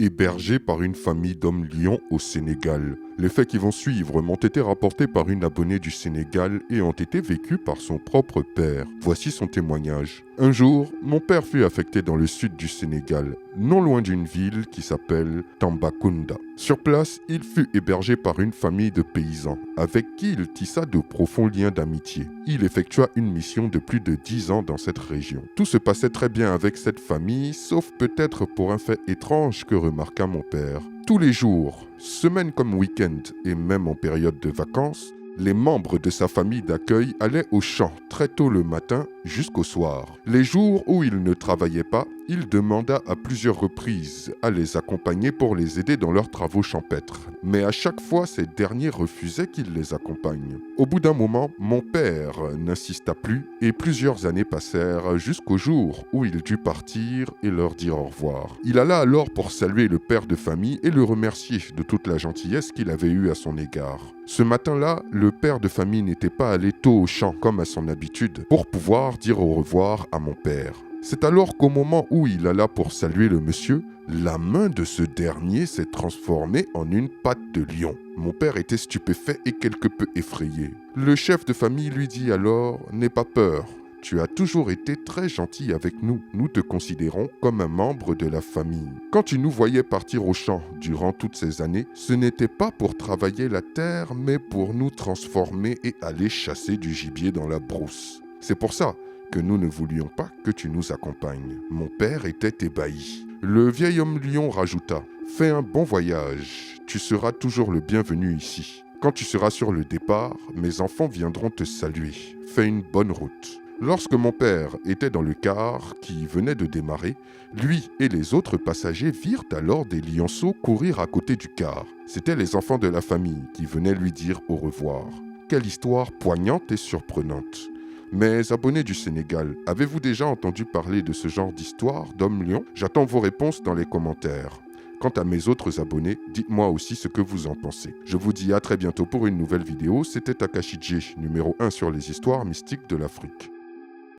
hébergé par une famille d'hommes lions au Sénégal. Les faits qui vont suivre m'ont été rapportés par une abonnée du Sénégal et ont été vécus par son propre père. Voici son témoignage. Un jour, mon père fut affecté dans le sud du Sénégal, non loin d'une ville qui s'appelle Tambacounda. Sur place, il fut hébergé par une famille de paysans, avec qui il tissa de profonds liens d'amitié. Il effectua une mission de plus de 10 ans dans cette région. Tout se passait très bien avec cette famille, sauf peut-être pour un fait étrange que remarqua mon père. Tous les jours, semaine comme week-end et même en période de vacances, les membres de sa famille d'accueil allaient au champ très tôt le matin jusqu'au soir. Les jours où il ne travaillait pas, il demanda à plusieurs reprises à les accompagner pour les aider dans leurs travaux champêtres. Mais à chaque fois, ces derniers refusaient qu'il les accompagne. Au bout d'un moment, mon père n'insista plus et plusieurs années passèrent jusqu'au jour où il dut partir et leur dire au revoir. Il alla alors pour saluer le père de famille et le remercier de toute la gentillesse qu'il avait eue à son égard. Ce matin-là, le père de famille n'était pas allé tôt au champ comme à son habitude pour pouvoir dire au revoir à mon père. C'est alors qu'au moment où il alla pour saluer le monsieur, la main de ce dernier s'est transformée en une patte de lion. Mon père était stupéfait et quelque peu effrayé. Le chef de famille lui dit alors « N'aie pas peur, tu as toujours été très gentil avec nous. Nous te considérons comme un membre de la famille. Quand tu nous voyais partir au champ durant toutes ces années, ce n'était pas pour travailler la terre, mais pour nous transformer et aller chasser du gibier dans la brousse. C'est pour ça que nous ne voulions pas que tu nous accompagnes. » Mon père était ébahi. Le vieil homme lion rajouta « Fais un bon voyage, tu seras toujours le bienvenu ici. Quand tu seras sur le départ, mes enfants viendront te saluer. Fais une bonne route. » Lorsque mon père était dans le car qui venait de démarrer, lui et les autres passagers virent alors des lionceaux courir à côté du car. C'étaient les enfants de la famille qui venaient lui dire au revoir. Quelle histoire poignante et surprenante. Mes abonnés du Sénégal, avez-vous déjà entendu parler de ce genre d'histoire d'homme lion? J'attends vos réponses dans les commentaires. Quant à mes autres abonnés, dites-moi aussi ce que vous en pensez. Je vous dis à très bientôt pour une nouvelle vidéo. C'était Takashi J, numéro 1 sur les histoires mystiques de l'Afrique.